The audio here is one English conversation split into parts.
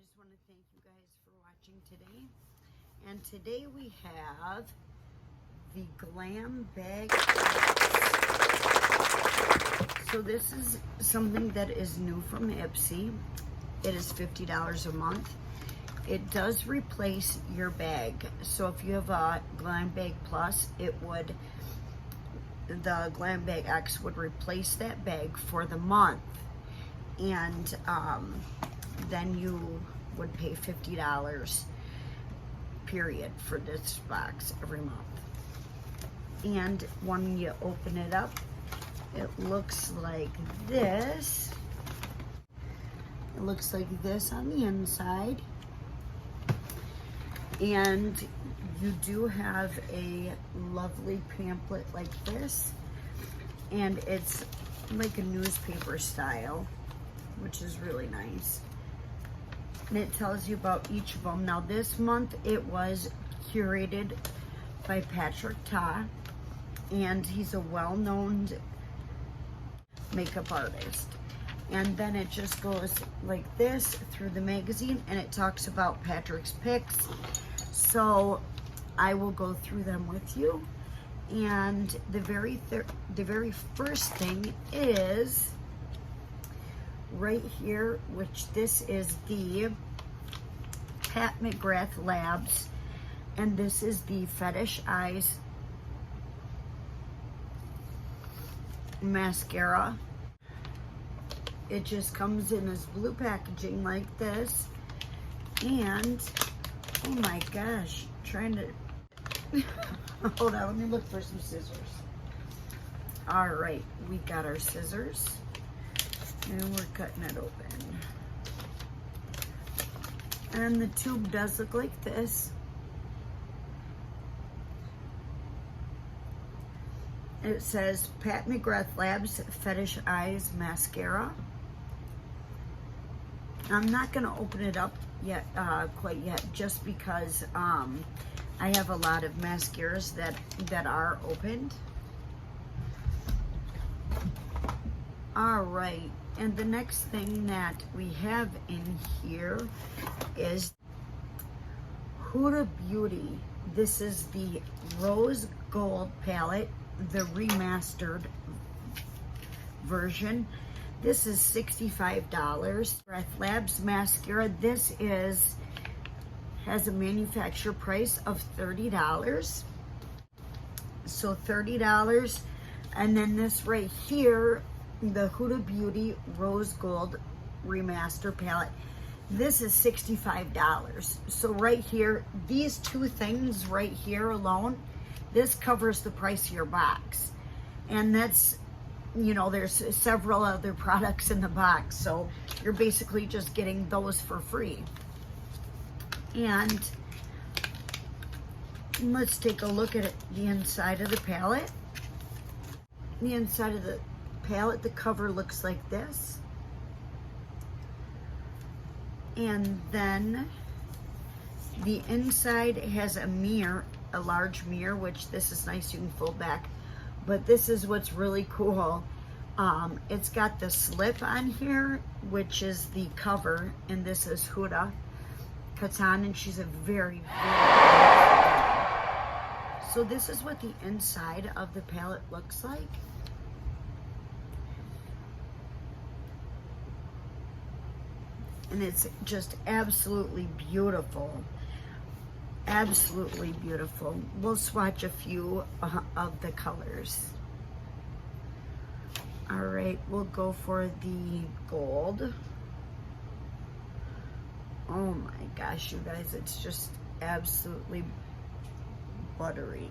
just want to thank you guys for watching today. And today we have the Glam bag. So this is something that is new from Ipsy. It is $50 a month. It does replace your bag. So if you have a Glam Bag Plus, the Glam Bag X would replace that bag for the month. And then you would pay $50 period for this box every month. And when you open it up, it looks like this. It looks like this on the inside. And you do have a lovely pamphlet like this. And it's like a newspaper style, which is really nice. And it tells you about each of them. Now this month it was curated by Patrick Ta, and he's a well-known makeup artist. And then it just goes like this through the magazine, and it talks about Patrick's picks. So I will go through them with you. And the very first thing is right here, which this is the Pat McGrath Labs, and this is the Fetish Eyes mascara. It just comes in this blue packaging like this, and oh my gosh, trying to hold on, let me look for some scissors. All right, we got our scissors. And we're cutting it open. And the tube does look like this. It says Pat McGrath Labs Fetish Eyes Mascara. I'm not going to open it up yet, quite yet, just because I have a lot of mascaras that are opened. All right. And the next thing that we have in here is Huda Beauty. This is the Rose Gold palette, the remastered version. This is $65. Breath Labs mascara. This has a manufacturer price of $30. So $30. And then this right here, the Huda Beauty Rose Gold Remaster Palette. This is $65. So right here, these two things right here alone, this covers the price of your box. And that's, you know, there's several other products in the box. So you're basically just getting those for free. And let's take a look at the inside of the palette. The inside of the palette, the cover looks like this, and then the inside has a mirror, a large mirror, which this is nice, you can fold back. But this is what's really cool. It's got the slip on here, which is the cover, and this is Huda Katan, and she's a very so this is what the inside of the palette looks like. And it's just absolutely beautiful. Absolutely beautiful. We'll swatch a few of the colors. All right, we'll go for the gold. Oh my gosh, you guys, it's just absolutely buttery.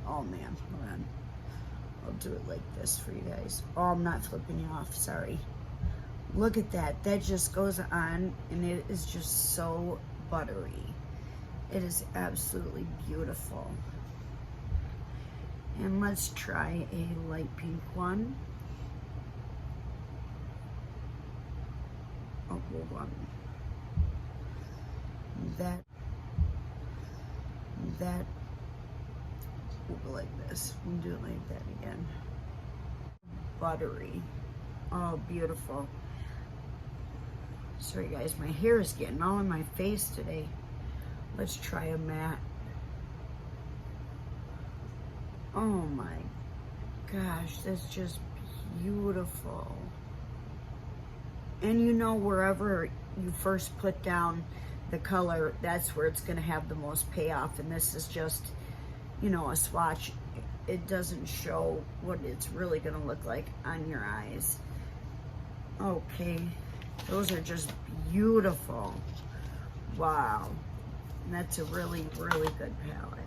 Oh man, hold on. I'll do it like this for you guys. Oh, I'm not flipping you off, sorry. Look at that. That just goes on, and it is just so buttery. It is absolutely beautiful. And let's try a light pink one. Oh, hold on. That will go like this. We'll do it like that again. Buttery. Oh, beautiful. Sorry guys, my hair is getting all in my face today. Let's try a matte. Oh my gosh, that's just beautiful. And you know, wherever you first put down the color, that's where it's going to have the most payoff. And this is just, you know, a swatch. It doesn't show what it's really going to look like on your eyes. Okay, those are just beautiful. Wow, that's a really, really good palette.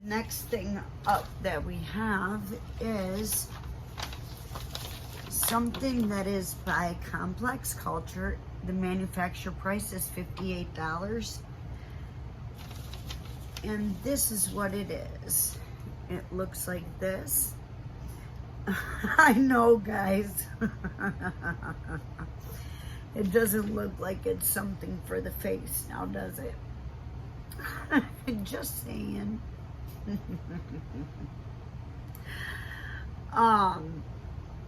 Next thing up that we have is something that is by Complex Culture. The manufacturer price is $58. And this is what it is. It looks like this. I know, guys. It doesn't look like it's something for the face now, does it? Just saying.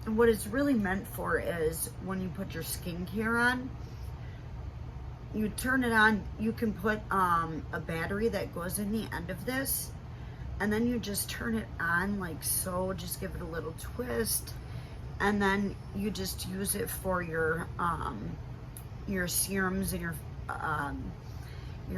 What it's really meant for is when you put your skincare on, you turn it on, you can put a battery that goes in the end of this, and then you just turn it on like so, just give it a little twist, and then you just use it for your serums and your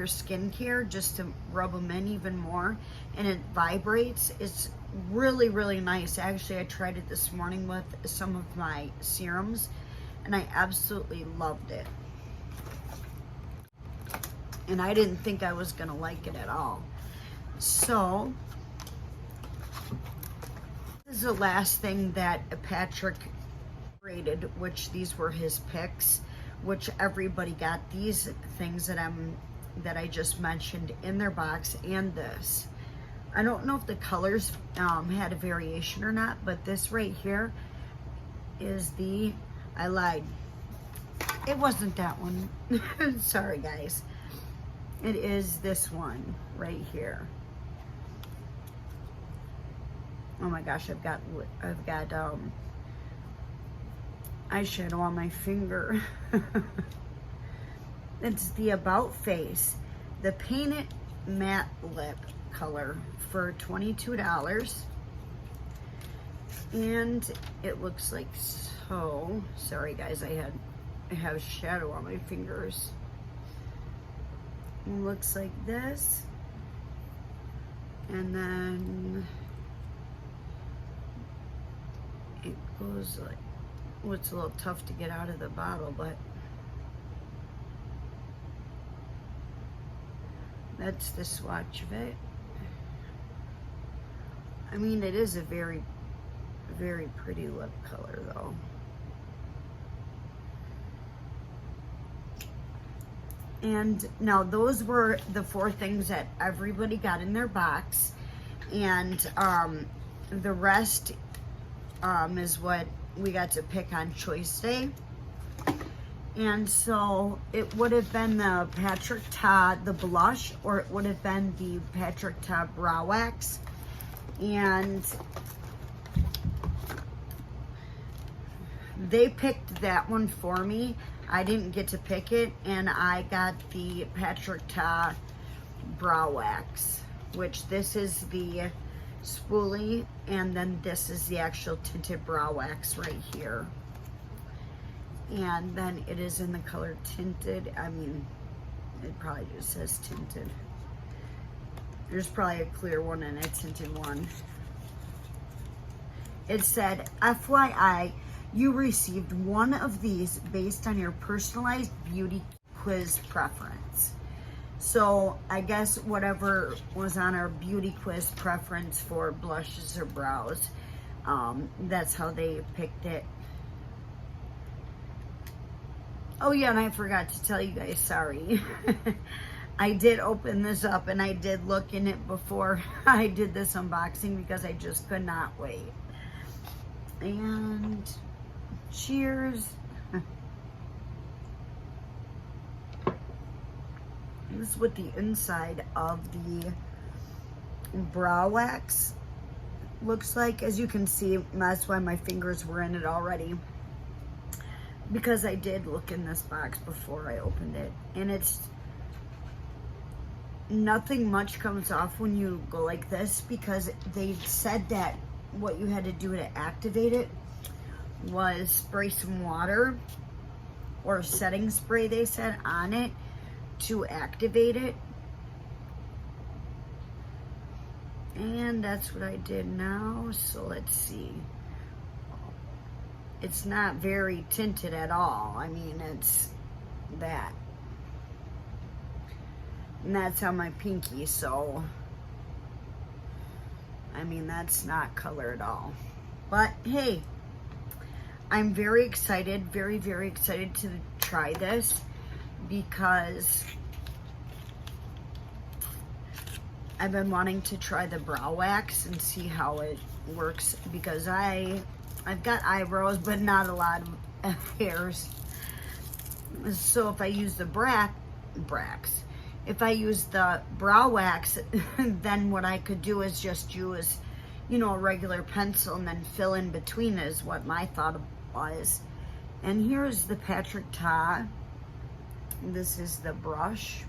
skincare, just to rub them in even more, and it vibrates. It's really, really nice. Actually, I tried it this morning with some of my serums, and I absolutely loved it. And I didn't think I was gonna like it at all. So this is the last thing that Patrick rated, which these were his picks, which everybody got these things that I just mentioned in their box, and this. I don't know if the colors had a variation or not, but this right here is I lied. It wasn't that one. Sorry guys. It is this one right here. Oh my gosh, I've got eyeshadow on my finger. It's the About Face, the Painted Matte Lip color for $22. And it looks like so. Sorry guys, I have shadow on my fingers. It looks like this. And then it goes like, well, it's a little tough to get out of the bottle, but that's the swatch of it. I mean, it is a very, very pretty lip color though. And now those were the 4 things that everybody got in their box, and the rest is what we got to pick on Choice Day. And so it would have been the Patrick Ta, the blush, or it would have been the Patrick Ta Brow Wax. And they picked that one for me. I didn't get to pick it, and I got the Patrick Ta Brow Wax, which this is the spoolie, and then this is the actual tinted brow wax right here. And then it is in the color tinted. I mean, it probably just says tinted. There's probably a clear one and a tinted one. It said, FYI, you received one of these based on your personalized beauty quiz preference. So I guess whatever was on our beauty quiz preference for blushes or brows, that's how they picked it. Oh yeah, and I forgot to tell you guys, sorry. I did open this up and I did look in it before I did this unboxing because I just could not wait. And cheers. This is what the inside of the brow wax looks like. As you can see, that's why my fingers were in it already, because I did look in this box before I opened it, and it's nothing much comes off when you go like this, because they said that what you had to do to activate it was spray some water or setting spray, they said, on it to activate it. And that's what I did now. So let's see. It's not very tinted at all. I mean, it's that. And that's on my pinky, so I mean, that's not color at all. But hey, I'm very excited, very, very excited to try this, because I've been wanting to try the brow wax and see how it works, because I've got eyebrows but not a lot of hairs. So if I use the if I use the brow wax, then what I could do is just use, you know, a regular pencil and then fill in between, is what my thought was. And here's the Patrick Ta. This is the brush.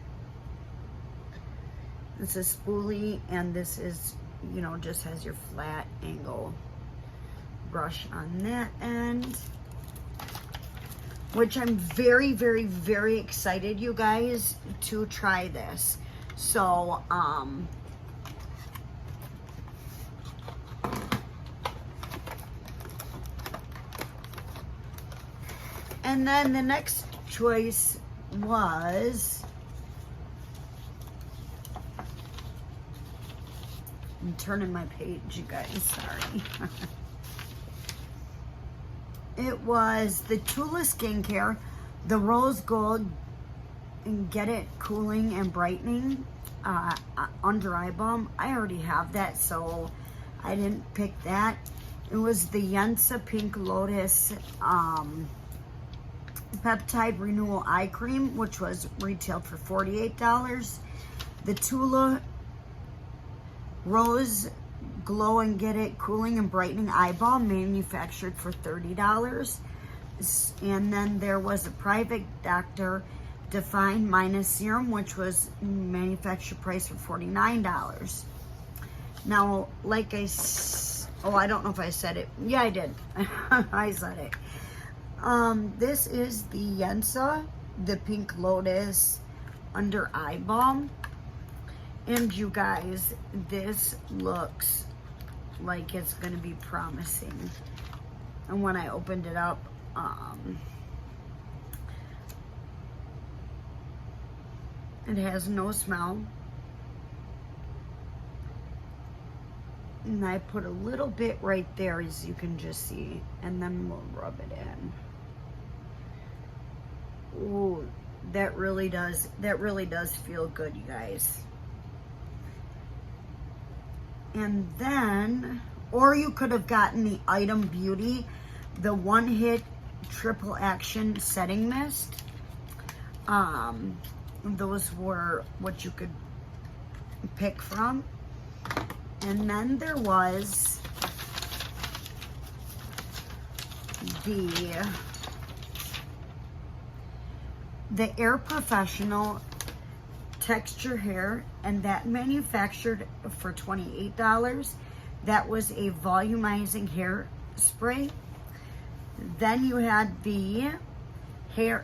It's a spoolie, and this is, you know, just has your flat angle brush on that end, which I'm very, very, very excited, you guys, to try this. So, and then the next choice was, I'm turning my page, you guys, sorry. It was the Tula Skincare, the Rose Gold and Get It Cooling and Brightening Under Eye Balm. I already have that, so I didn't pick that. It was the Yensa Pink Lotus Peptide Renewal Eye Cream, which was retailed for $48. The Tula Rose Glow and Get It Cooling and Brightening Eye Balm, manufactured for $30. And then there was a Private Doctor Define Minus Serum, which was manufacturer price for $49. Now, like I don't know if I said it. Yeah, I did. I said it. This is the Yensa, the Pink Lotus Under Eye Balm. And you guys, this looks like it's going to be promising. And when I opened it up, it has no smell. And I put a little bit right there, as you can just see, and then we'll rub it in. Ooh, that really does feel good, you guys. And then, or you could have gotten the Item Beauty, the One Hit Triple Action Setting Mist. Those were what you could pick from. And then there was the Air Professional Texture Hair, and that manufactured for $28. That was a volumizing hair spray. Then you had the the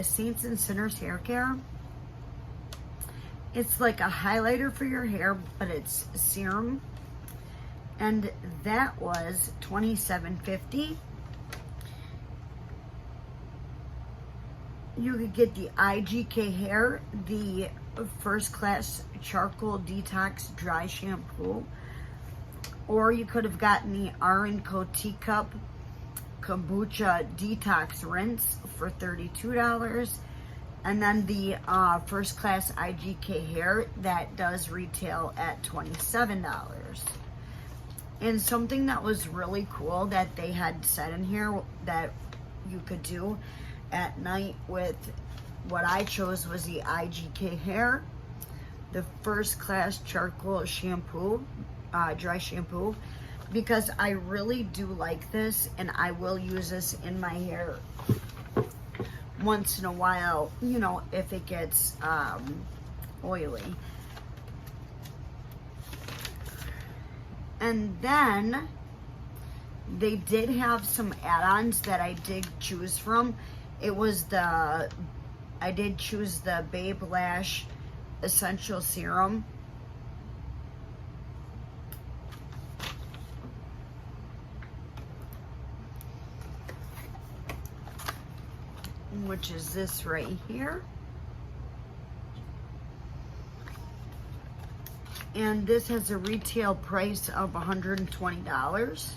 Saints and Sinners Hair Care. It's like a highlighter for your hair, but it's serum, and that was $27.50. You could get the IGK Hair, the First Class Charcoal Detox Dry Shampoo, or you could have gotten the R&Co Teacup Kombucha Detox Rinse for $32. And then the First Class IGK Hair, that does retail at $27. And something that was really cool that they had said in here that you could do at night with what I chose was the IGK Hair, the First Class Charcoal Shampoo, dry shampoo, because I really do like this, and I will use this in my hair once in a while, you know, if it gets oily. And then they did have some add-ons that I did choose from. It was I did choose the Babe Lash Essential Serum. Which is this right here. And this has a retail price of $120.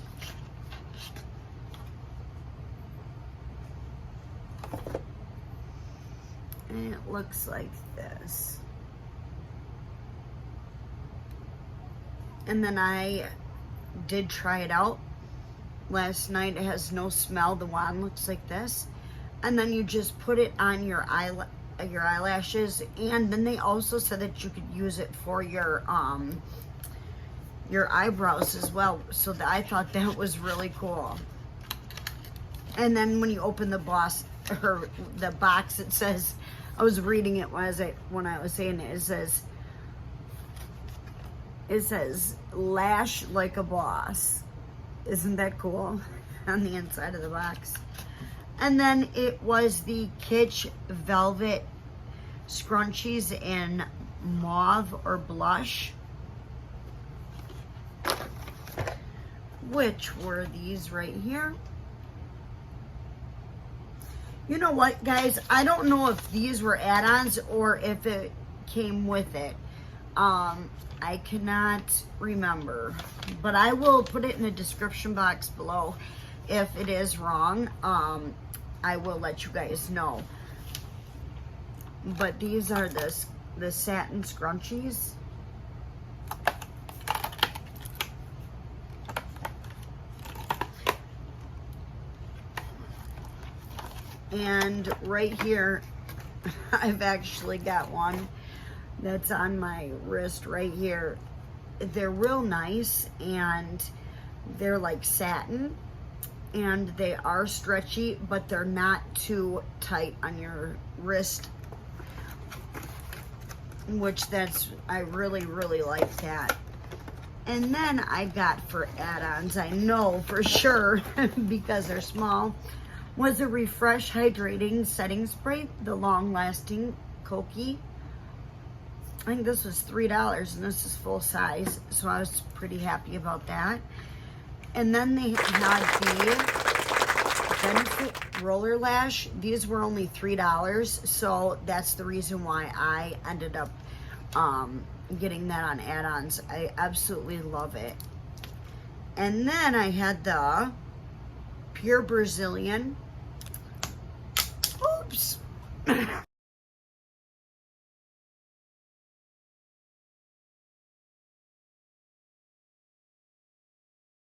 And it looks like this. And then I did try it out last night. It has no smell. The wand looks like this. And then you just put it on your eyelashes, and then they also said that you could use it for your eyebrows as well. So I thought that was really cool. And then when you open the box, it says, I was reading it when I was saying it. It says lash like a boss. Isn't that cool? On the inside of the box. And then it was the Kitsch Velvet Scrunchies in Mauve or Blush, which were these right here. You know what, guys? I don't know if these were add-ons or if it came with it. I cannot remember, but I will put it in the description box below. If it is wrong, I will let you guys know. But these are the satin scrunchies. And right here, I've actually got one that's on my wrist right here. They're real nice, and they're like satin. And they are stretchy, but they're not too tight on your wrist, which I really, really like that. And then I got for add-ons, I know for sure, because they're small, was a Refresh Hydrating Setting Spray, the long-lasting Koki. I think this was $3, and this is full size, so I was pretty happy about that. And then they had the Benefit Roller Lash. These were only $3, so that's the reason why I ended up getting that on add-ons. I absolutely love it. And then I had the Pure Brazilian. Oops.